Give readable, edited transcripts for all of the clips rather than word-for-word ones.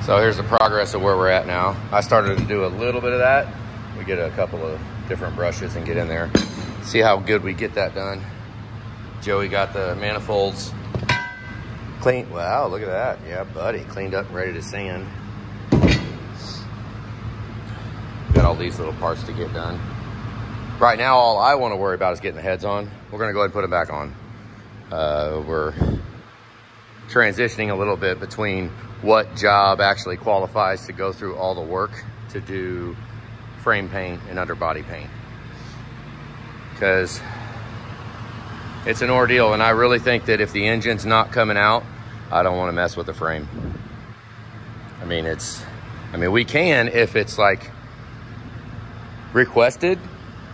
So here's the progress of where we're at now. I started to do a little bit of that. We get a couple of different brushes and get in there. See how good we get that done. Joey got the manifolds clean. Wow, look at that. Yeah, buddy, cleaned up and ready to sand. Got all these little parts to get done. Right now, all I want to worry about is getting the heads on. We're gonna go ahead and put them back on. We're transitioning a little bit between what job actually qualifies to go through all the work to do frame paint and underbody paint. Because it's an ordeal, and I really think that if the engine's not coming out, I don't want to mess with the frame. I mean, we can if it's like requested,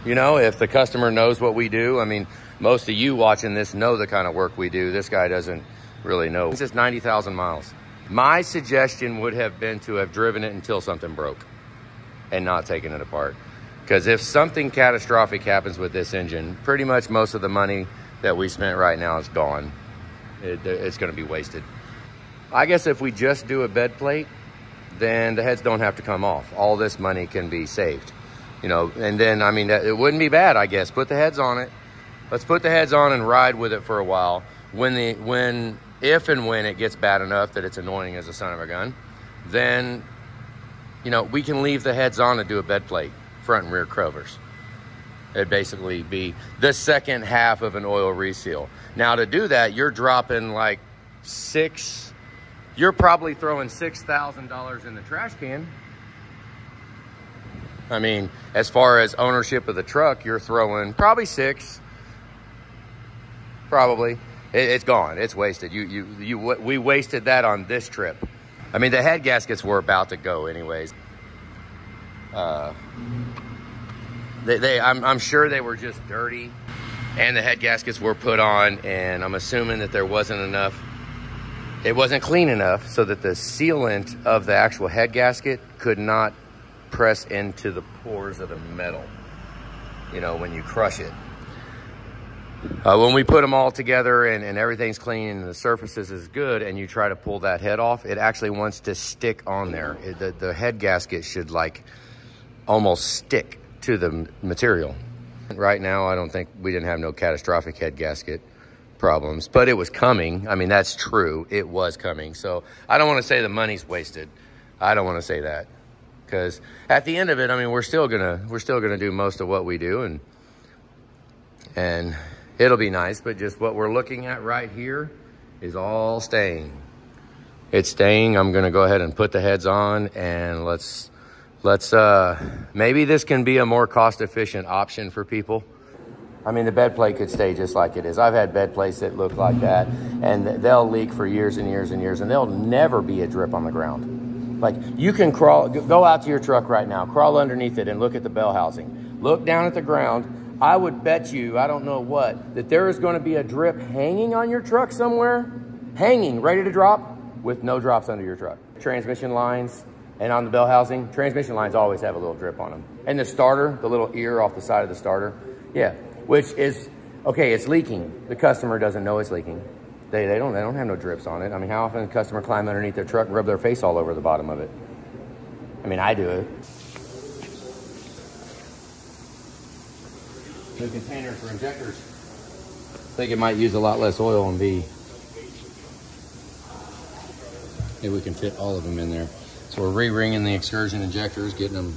you know, if the customer knows what we do. I mean, most of you watching this know the kind of work we do. This guy doesn't really know. It's just 90,000 miles. My suggestion would have been to have driven it until something broke and not taken it apart. Because if something catastrophic happens with this engine, pretty much most of the money that we spent right now is gone. It's going to be wasted. I guess if we just do a bed plate, then the heads don't have to come off. All this money can be saved, you know. And then, I mean, it wouldn't be bad, I guess. Put the heads on it. Let's put the heads on and ride with it for a while. If and when it gets bad enough that it's annoying as a son of a gun, then, you know, we can leave the heads on and do a bed plate, front and rear covers. It'd basically be the second half of an oil reseal. Now to do that, you're dropping like you're probably throwing $6,000 in the trash can. I mean, as far as ownership of the truck, you're throwing probably $6,000. Probably. It's gone. It's wasted. We wasted that on this trip. I mean, the head gaskets were about to go anyways. I'm sure they were just dirty, and the head gaskets were put on, and I'm assuming that there wasn't enough. It wasn't clean enough so that the sealant of the actual head gasket could not press into the pores of the metal, you know, when you crush it. When we put them all together and everything's clean and the surfaces is good and you try to pull that head off, it actually wants to stick on there. The head gasket should like almost stick to the material. Right now, I don't think we didn't have no catastrophic head gasket problems, but it was coming. I mean, that's true. It was coming. So I don't want to say the money's wasted. I don't want to say that, because at the end of it, I mean, we're still gonna do most of what we do, and it'll be nice, but just what we're looking at right here is all staying. It's staying. I'm gonna go ahead and put the heads on, and let's maybe this can be a more cost-efficient option for people. I mean, the bed plate could stay just like it is. I've had bed plates that look like that, and they'll leak for years and years and years, and there'll never be a drip on the ground. Like, you can go out to your truck right now, crawl underneath it and look at the bell housing. Look down at the ground. I would bet you, I don't know what, that there is going to be a drip hanging on your truck somewhere, hanging, ready to drop, with no drops under your truck. Transmission lines and on the bell housing, transmission lines always have a little drip on them. And the starter, the little ear off the side of the starter, yeah, which is, okay, it's leaking. The customer doesn't know it's leaking. They don't have no drips on it. I mean, how often does a customer climb underneath their truck and rub their face all over the bottom of it? I mean, I do it. The container for injectors. I think it might use a lot less oil and maybe we can fit all of them in there. So we're re-ringing the excursion injectors, getting them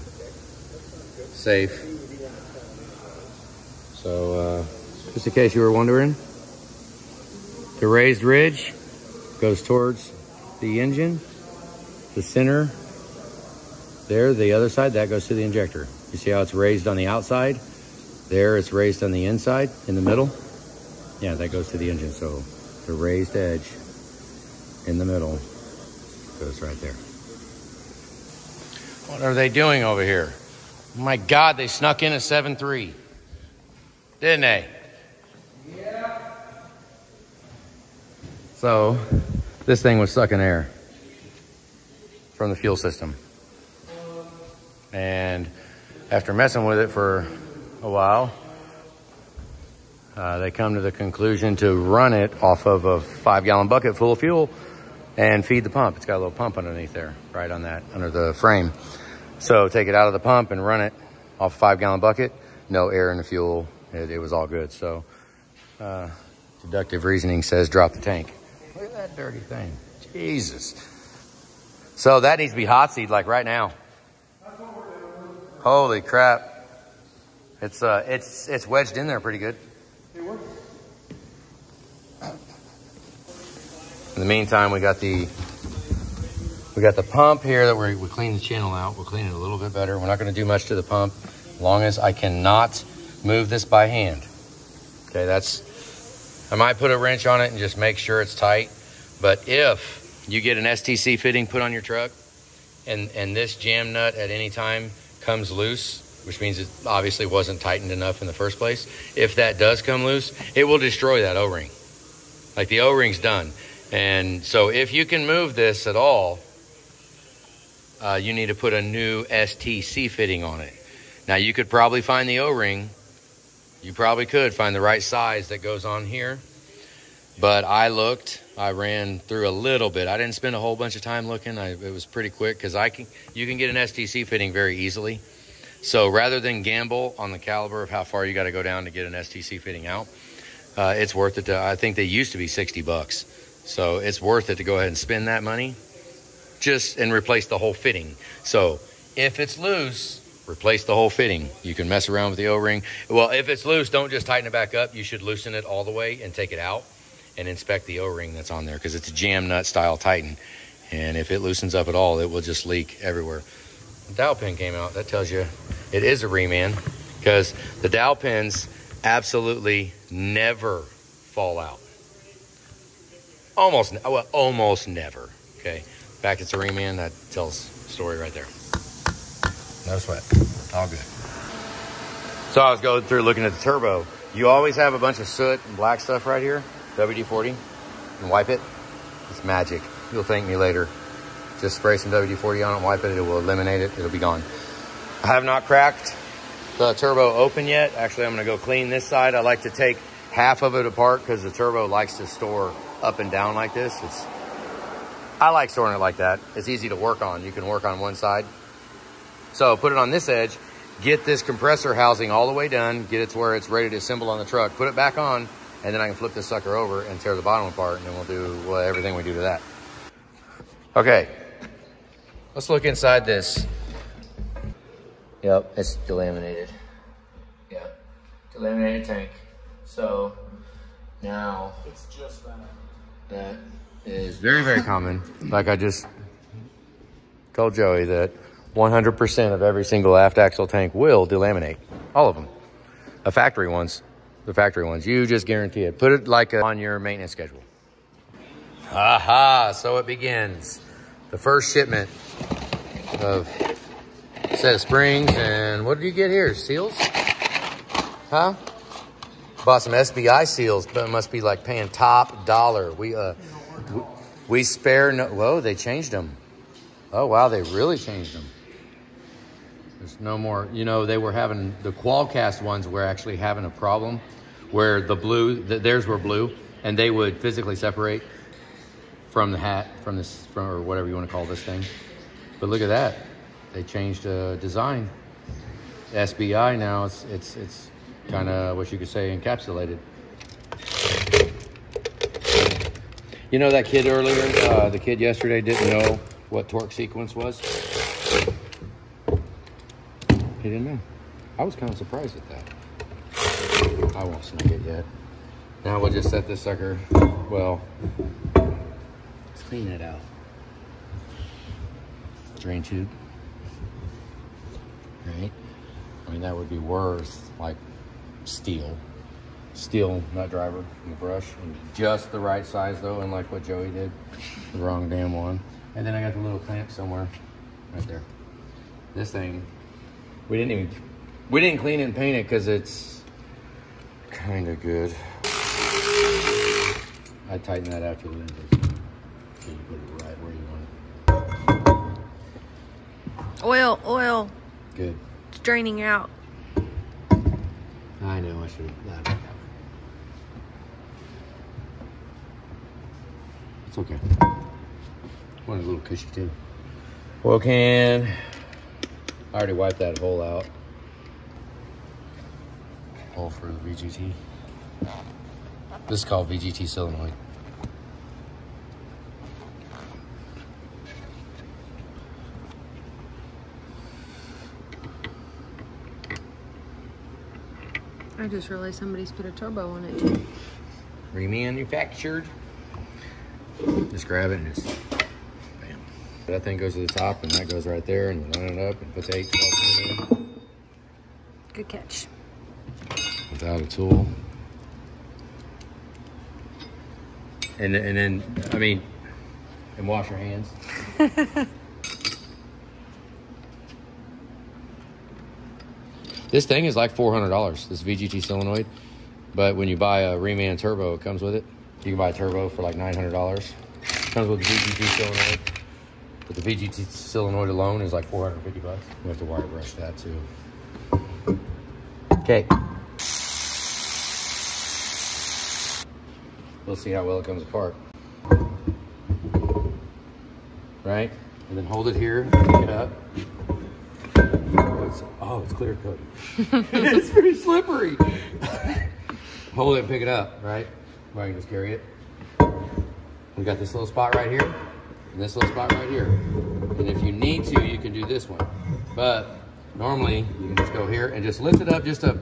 safe. So just in case you were wondering, the raised ridge goes towards the engine. The center there, the other side, that goes to the injector. You see how it's raised on the outside? There, it's raised on the inside, in the middle. Yeah, that goes to the engine. So the raised edge in the middle goes right there. What are they doing over here? Oh my God, they snuck in a 7.3. Didn't they? Yeah. So this thing was sucking air from the fuel system. And after messing with it for a while, they come to the conclusion to run it off of a 5-gallon bucket full of fuel and feed the pump. It's got a little pump underneath there, right on that, under the frame. So take it out of the pump and run it off a 5-gallon bucket. No air in the fuel. It was all good. So deductive reasoning says drop the tank. Look at that dirty thing. Jesus. So that needs to be hot seat like right now. Holy crap. It's wedged in there pretty good. In the meantime, we got the pump here that we clean the channel out. We'll clean it a little bit better. We're not going to do much to the pump as long as I cannot move this by hand. Okay, I might put a wrench on it and just make sure it's tight. But if you get an STC fitting put on your truck and this jam nut at any time comes loose, which means it obviously wasn't tightened enough in the first place. If that does come loose, it will destroy that O-ring. Like the O-ring's done. And so if you can move this at all, you need to put a new STC fitting on it. Now you could probably find the O-ring. You probably could find the right size that goes on here. But I ran through a little bit. I didn't spend a whole bunch of time looking. It was pretty quick because you can get an STC fitting very easily. So rather than gamble on the caliber of how far you got to go down to get an STC fitting out, it's worth it. I think they used to be $60. So it's worth it to go ahead and spend that money and replace the whole fitting. So if it's loose, replace the whole fitting. You can mess around with the O-ring. Well, if it's loose, don't just tighten it back up. You should loosen it all the way and take it out and inspect the O-ring that's on there because it's a jam nut style tighten. And if it loosens up at all, it will just leak everywhere. The dowel pin came out. That tells you it is a reman because the dowel pins absolutely never fall out. Almost never. Okay. In fact, it's a reman. That tells the story right there. No sweat. All good. So I was going through looking at the turbo. You always have a bunch of soot and black stuff right here. WD-40 and wipe it. It's magic. You'll thank me later. Just spray some WD-40 on it, wipe it. It will eliminate it. It'll be gone. I have not cracked the turbo open yet. Actually, I'm going to go clean this side. I like to take half of it apart because the turbo likes to store up and down like this. I like storing it like that. It's easy to work on. You can work on one side. So put it on this edge, get this compressor housing all the way done, get it to where it's ready to assemble on the truck, put it back on, and then I can flip this sucker over and tear the bottom apart, and then we'll do everything we do to that. Okay, let's look inside this. Yep, it's delaminated. Yeah, delaminated tank. So now it's just that. That is very, very common. Like I just told Joey that 100% of every single aft axle tank will delaminate. All of them. The factory ones. You just guarantee it. Put it like on your maintenance schedule. Aha, so it begins. The first shipment of a set of springs. And what did you get here? Seals? Huh? Bought some SBI seals, but it must be like paying top dollar. We spare no. Whoa, they changed them. Oh wow, they really changed them. There's no more. You know, they were having the Qualcast ones were actually having a problem where the blue, theirs were blue, and they would physically separate from the hat, from or whatever you want to call this thing. But look at that, they changed the design. SBI now it's kind of what you could say encapsulated. You know that kid earlier, the kid yesterday didn't know what torque sequence was. He didn't know. I was kind of surprised at that. I won't snag it yet. Now we'll just set this sucker, well, let's clean it out. Drain tube. Right? I mean, that would be worth like steel nut driver and the brush, and just the right size though, and like what Joey did, the wrong damn one. And then I got the little clamp somewhere right there. This thing, we didn't clean it and paint it because it's kind of good. I tighten that after the lenses so you put it right where you want it. Oil. Good. It's draining out. I know, I should have that. It's okay. One a little cushy too. Oil can. I already wiped that hole out. Hole for the VGT. This is called VGT solenoid. I just realized somebody's put a turbo on it too. Remanufactured. Just grab it and just bam. That thing goes to the top and that goes right there, and you line it up and put the 8-12 in. Good catch. Without a tool. And then, I mean, and wash your hands. This thing is like $400, this VGT solenoid. But when you buy a Reman turbo, it comes with it. You can buy a turbo for like $900. Comes with the VGT solenoid. But the VGT solenoid alone is like $450. We have to wire brush that too. Okay. We'll see how well it comes apart. Right? And then hold it here, pick it up. Oh, it's clear coat. It's pretty slippery. Hold it and pick it up, right? Or you can just carry it. We got this little spot right here, and this little spot right here. And if you need to, you can do this one. But normally, you can just go here and just lift it up just a,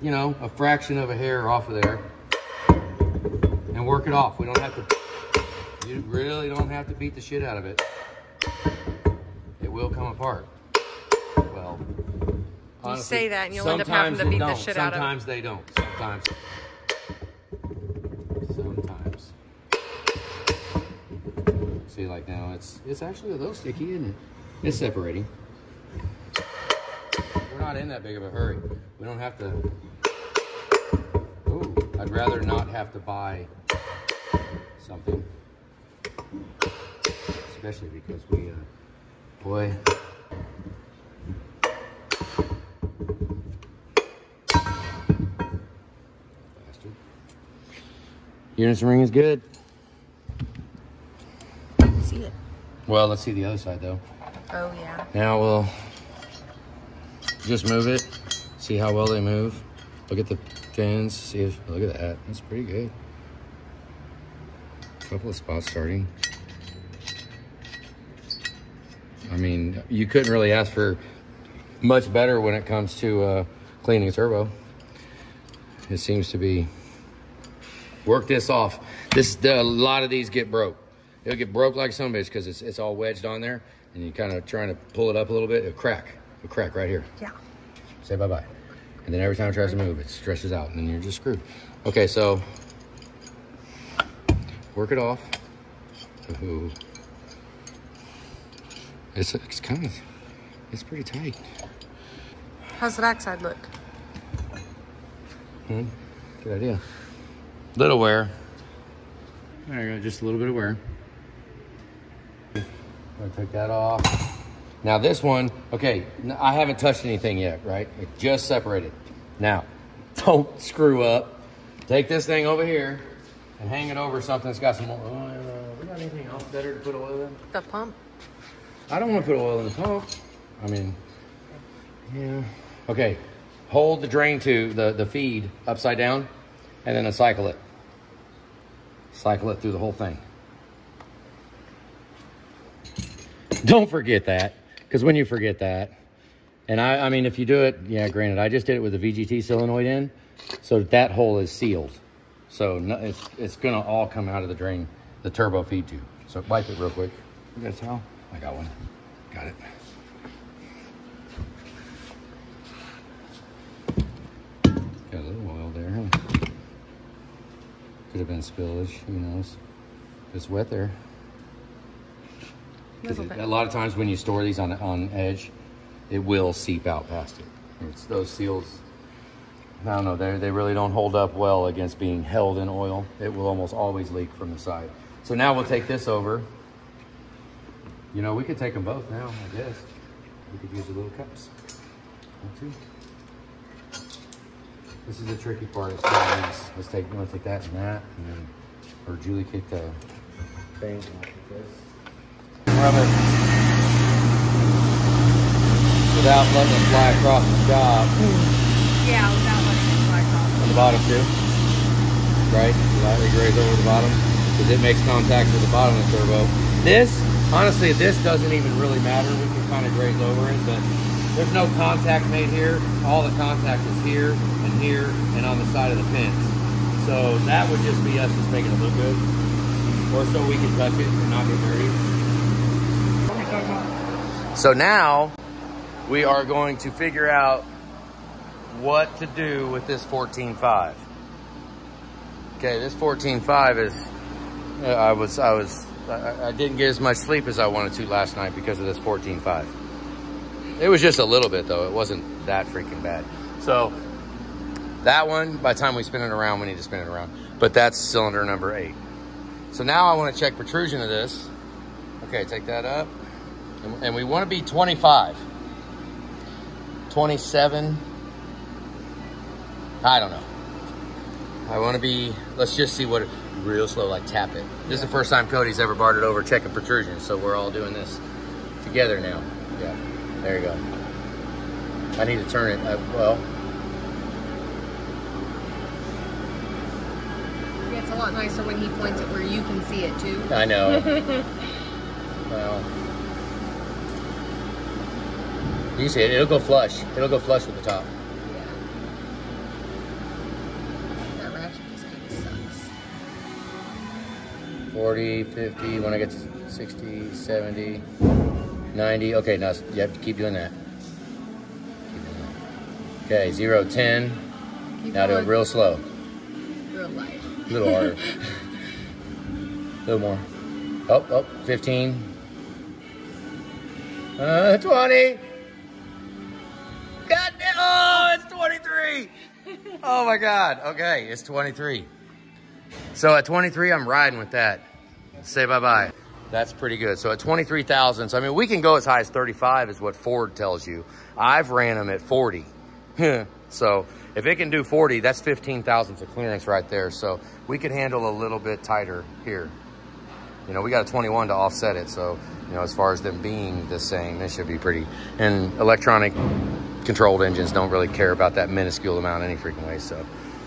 you know, a fraction of a hair off of there. And work it off. We don't have to, you really don't have to beat the shit out of it. It will come apart. Well, honestly, you say that and you'll end up having to beat the shit out of it. Sometimes they don't. Sometimes. See, like now, it's actually a little sticky, isn't it? It's separating. We're not in that big of a hurry. We don't have to. Ooh, I'd rather not have to buy something, especially because we, boy. Bastard. Unison ring is good. See it. Well, let's see the other side though. Oh yeah. Now we'll just move it. See how well they move. Look at the fins. See if, look at that. That's pretty good. A couple of spots starting. I mean, you couldn't really ask for much better when it comes to cleaning a turbo. It seems to be. Work this off. A lot of these get broke. It'll get broke like some bitch because it's all wedged on there, and you kind of trying to pull it up a little bit. It'll crack right here. Yeah. Say bye-bye. And then every time it tries to move, it stretches out, and then you're just screwed. Okay, so work it off. Ooh. It's pretty tight. How's the backside look? Good idea. Little wear. There you go, just a little bit of wear. I'm gonna take that off. Now this one, okay, I haven't touched anything yet, right? It just separated. Now, don't screw up. Take this thing over here and hang it over something that's got some oil. We got anything else better to put oil in? The pump. I don't want to put oil in the pump. I mean, yeah. Okay, hold the drain to the feed upside down and then cycle it. Cycle it through the whole thing. Don't forget that, because when you forget that, and I mean, if you do it, yeah, granted, I just did it with the VGT solenoid in, so that hole is sealed. So no, it's gonna all come out of the drain, the turbo feed tube. So wipe it real quick. You got a towel? I got one. Got it. Got a little oil there, huh? Could have been spillage, who knows? It's wet there. A lot of times when you store these on edge, it will seep out past it. It's those seals, I don't know, they really don't hold up well against being held in oil. It will almost always leak from the side. So now we'll take this over. You know, we could take them both now, I guess. We could use the little cups. One, two. This is the tricky part. It's let's take, you want to take that and that, and then, or Julie kicked the thing. And I'll kick this. run it without letting it fly across the job. Yeah, without letting it fly across. On the bottom too, right? Lightly graze over the bottom, because it makes contact with the bottom of the turbo. This, honestly, this doesn't even really matter. We can kind of graze over it, but there's no contact made here. All the contact is here and on the side of the pins. So that would just be us just making it look good, or so we can touch it and not get dirty. So now we are going to figure out what to do with this 14.5. Okay, this 14.5 is, I didn't get as much sleep as I wanted to last night because of this 14.5. It was just a little bit though. It wasn't that freaking bad. So that one, by the time we spin it around, we need to spin it around. But that's cylinder number 8. So now I want to check protrusion of this. Okay, take that up. And we want to be 25. 27. I don't know. I want to be, let's just see what, real slow, like tap it. This is the first time Cody's ever barred it over checking protrusion. So we're all doing this together now. Yeah, there you go. I need to turn it, well. Yeah, it's a lot nicer when he points it where you can see it too. I know. Well, you see it, it'll go flush. It'll go flush with the top. Yeah. That ratchet just kind of sucks. 40, 50, when I get to 60, 70, 90. Okay, now you have to keep doing that. Okay, 0, 10. Keep now going. do it real slow. Real light. A little harder. A little more. Oh, 15. 20. God damn. Oh, it's 23. Oh my God. Okay, it's 23. So at 23, I'm riding with that. Say bye-bye. That's pretty good. So at 23,000, so I mean, we can go as high as 35 is what Ford tells you. I've ran them at 40. So if it can do 40, that's 15 thousandths of clearance right there. So we could handle a little bit tighter here. You know, we got a 21 to offset it. So, you know, as far as them being the same, it should be pretty. And electronic controlled engines don't really care about that minuscule amount any freaking way. So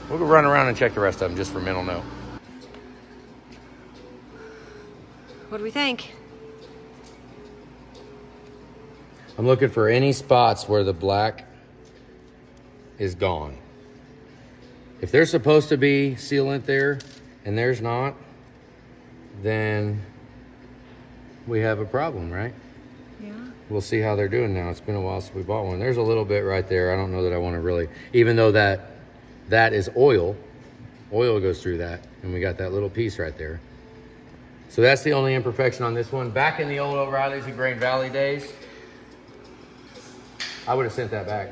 we'll go run around and check the rest of them just for mental note. What do we think? I'm looking for any spots where the black is gone. If there's supposed to be sealant there and there's not, then we have a problem, right? Yeah. We'll see how they're doing now. It's been a while since we bought one. There's a little bit right there. I don't know that I want to really, even though that is oil goes through that, and we got that little piece right there. So that's the only imperfection on this one. Back in the old O'Reilly's and Grain Valley days, I would have sent that back.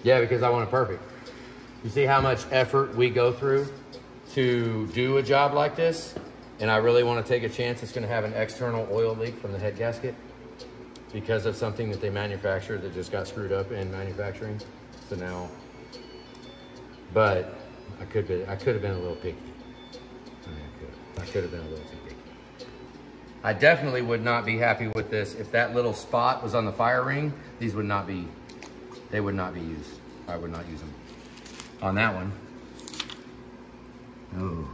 Yeah, because I want it perfect. You see how much effort we go through to do a job like this? And I really want to take a chance it's going to have an external oil leak from the head gasket because of something that they manufactured that just got screwed up in manufacturing. So now, but I could have been a little picky. I could have been a little too picky. I definitely would not be happy with this. If that little spot was on the fire ring, these would not be, they would not be used. I would not use them on that one. Oh.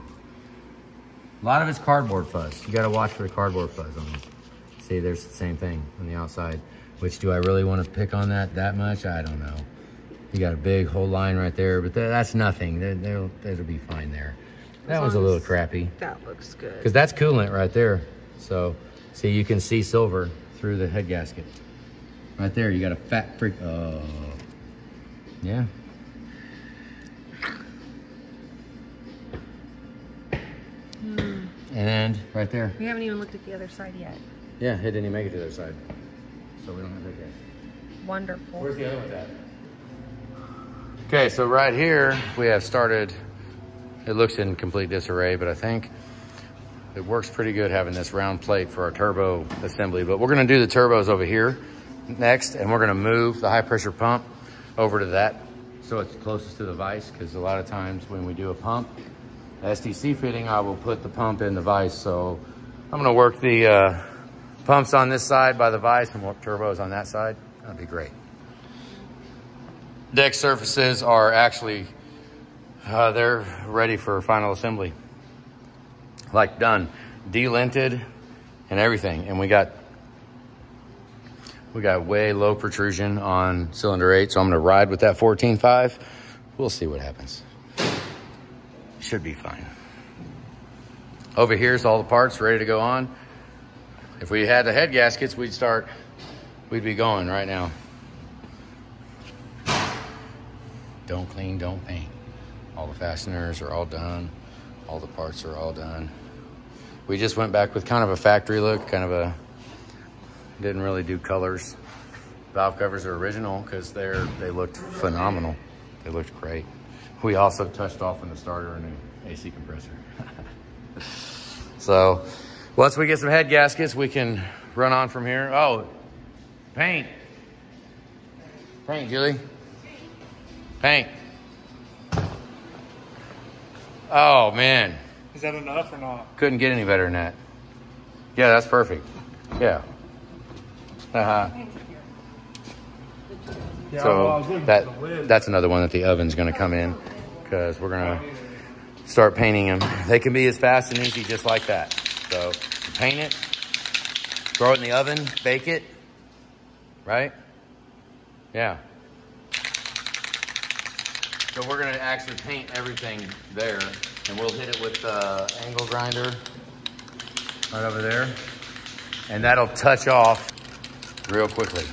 A lot of it's cardboard fuzz. You got to watch for the cardboard fuzz on them. See, there's the same thing on the outside. Which, do I really want to pick on that much? I don't know. You got a big whole line right there, but that's nothing. It'll be fine there. That one's a little crappy. That looks good. Because that's coolant right there. So, see, you can see silver through the head gasket. Right there, you got a fat freak. Oh, yeah. And right there. We haven't even looked at the other side yet. Yeah, it didn't even make it to the other side. So we don't have that yet. Wonderful. Where's the other one at? Okay, so right here we have started. It looks in complete disarray, but I think it works pretty good having this round plate for our turbo assembly. But we're gonna do the turbos over here next, and we're gonna move the high pressure pump over to that so it's closest to the vise, because a lot of times when we do a pump, the STC fitting, I will put the pump in the vise so I'm gonna work the pumps on this side by the vise and work turbos on that side. That'd be great. Deck surfaces are actually, they're ready for final assembly. Like done, delinted and everything. And we got way low protrusion on cylinder 8, so I'm gonna ride with that 14.5. We'll see what happens. Should be fine. Over here's all the parts ready to go on. If we had the head gaskets, we'd be going right now. Don't clean, don't paint. All the fasteners are all done. All the parts are all done. We just went back with kind of a factory look, didn't really do colors. Valve covers are original because they looked phenomenal. They looked great. We also touched off in the starter a new AC compressor. So once we get some head gaskets, we can run on from here. Oh, paint. Paint, Julie. Paint. Oh, man. Is that enough or not? Couldn't get any better than that. Yeah, that's perfect. Yeah. Uh-huh. Yeah, So that's another one that the oven's going to come in because we're going to start painting them. They can be as fast and easy just like that. So paint it, throw it in the oven, bake it, right? Yeah. So we're going to actually paint everything there, and we'll hit it with the angle grinder right over there, and that'll touch off real quickly.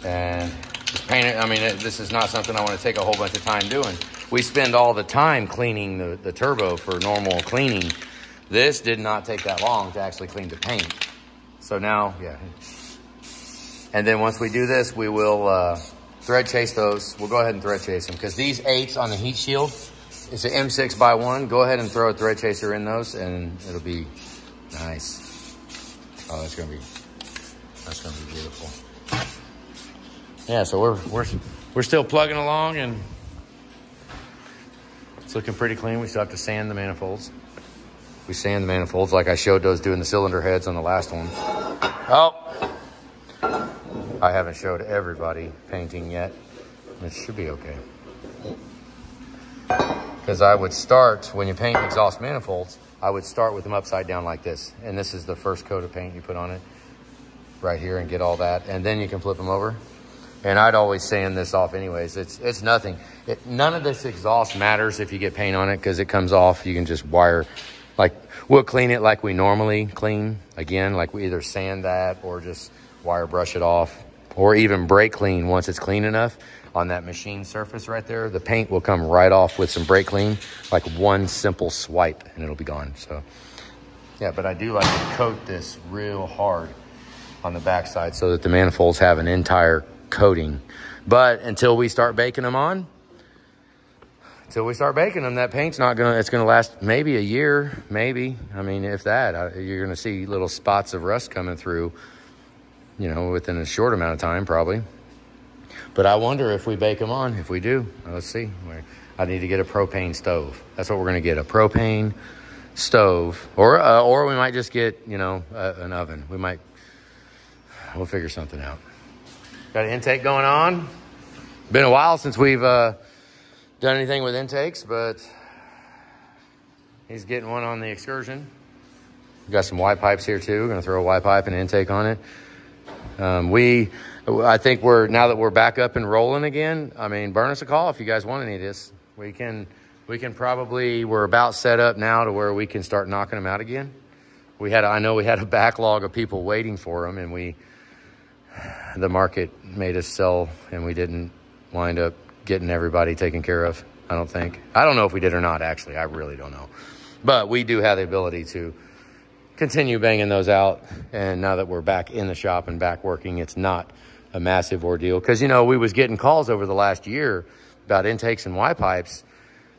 And just paint it. I mean, this is not something I want to take a whole bunch of time doing. We spend all the time cleaning the turbo for normal cleaning. This did not take that long to actually clean the paint. So now, yeah. And then once we do this, we will thread chase those. We'll go ahead and thread chase them because these 8s on the heat shield, it's an M6x1. Go ahead and throw a thread chaser in those and it'll be nice. Oh, that's gonna be beautiful. Yeah, so we're still plugging along and it's looking pretty clean. We still have to sand the manifolds. We sand the manifolds like I showed those doing the cylinder heads on the last one. Oh, I haven't showed everybody painting yet. It should be okay. Because I would start, when you paint exhaust manifolds, I would start with them upside down like this. And this is the first coat of paint you put on it right here and get all that. And then you can flip them over. And I'd always sand this off anyways. It's nothing. None of this exhaust matters if you get paint on it because it comes off. You can just wire, like we'll clean it like we normally clean. Again, like we either sand that or just wire brush it off or even brake clean once it's clean enough on that machine surface right there. The paint will come right off with some brake clean, like one simple swipe and it'll be gone. So yeah, but I do like to coat this real hard on the backside so that the manifolds have an entire coating. But until we start baking them on, that paint's not gonna, it's gonna last maybe a year, maybe. I mean, if that, you're gonna see little spots of rust coming through, you know, within a short amount of time probably. But I wonder if we bake them on. If we do, let's see. I need to get a propane stove. That's what we're gonna get, a propane stove, or we might just get, you know, an oven. We'll figure something out. Got an intake going on. Been a while since we've done anything with intakes, but he's getting one on the excursion. We've got some Y pipes here too. We're gonna throw a Y pipe and an intake on it. I think now that we're back up and rolling again, I mean, burn us a call if you guys want any of this. We can probably, we're about set up now to where we can start knocking them out again. I know we had a backlog of people waiting for them, and the market made us sell, and we didn't wind up getting everybody taken care of, I don't think. I don't know if we did or not, actually. I really don't know. But we do have the ability to continue banging those out. And now that we're back in the shop and back working, it's not a massive ordeal. Because, you know, we was getting calls over the last year about intakes and Y pipes,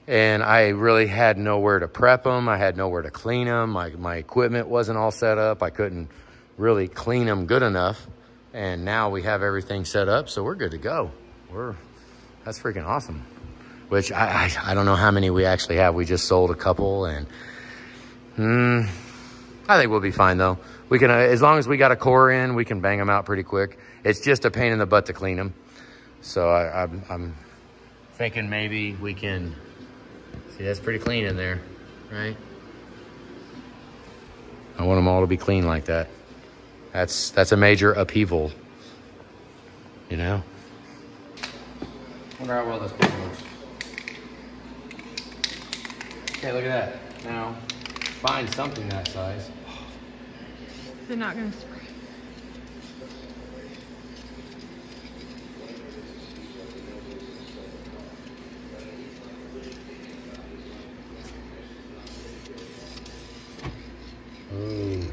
and I really had nowhere to prep them. I had nowhere to clean them. My equipment wasn't all set up. I couldn't really clean them good enough. And now we have everything set up, so we're good to go. That's freaking awesome. Which I don't know how many we actually have. We just sold a couple, and I think we'll be fine though. We can, as long as we got a core in, we can bang them out pretty quick. It's just a pain in the butt to clean them. So I'm thinking maybe we can, see that's pretty clean in there, right? I want them all to be clean like that. That's a major upheaval, you know? Wonder how well this book works. Okay, look at that. Now, find something that size. They're not gonna spray. Ooh.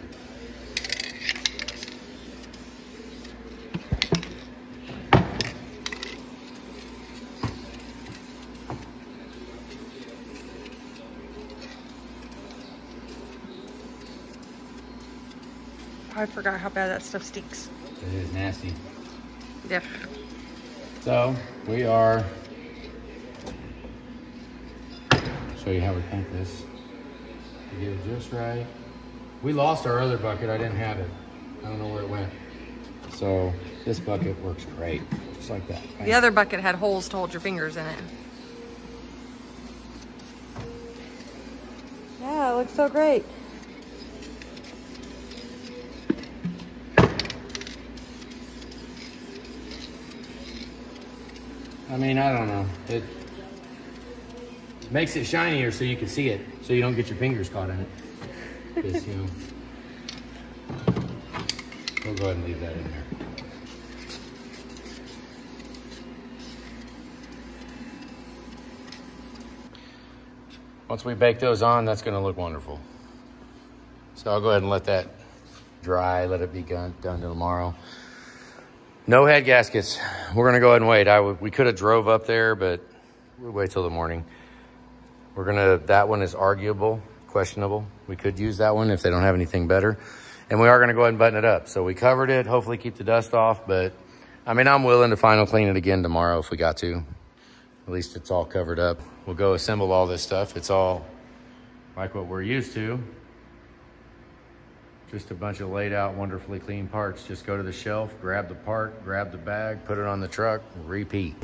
I forgot how bad that stuff stinks. It is nasty. Yep. So we are, show you how we paint this. We get it just right. We lost our other bucket. I didn't have it. I don't know where it went. So this bucket works great, just like that. Bang. The other bucket had holes to hold your fingers in it. Yeah, it looks so great. I mean, I don't know. It makes it shinier so you can see it, so you don't get your fingers caught in it. Just, you know, we'll go ahead and leave that in there. Once we bake those on, that's going to look wonderful. So I'll go ahead and let that dry, let it be done till tomorrow. No head gaskets. We're going to go ahead and wait. We could have drove up there, but we'll wait till the morning. That one is arguable, questionable. We could use that one if they don't have anything better. And we are going to go ahead and button it up. So we covered it, hopefully keep the dust off. But, I mean, I'm willing to final clean it again tomorrow if we got to. At least it's all covered up. We'll go assemble all this stuff. It's all like what we're used to. Just a bunch of laid out, wonderfully clean parts. Just go to the shelf, grab the part, grab the bag, put it on the truck, repeat.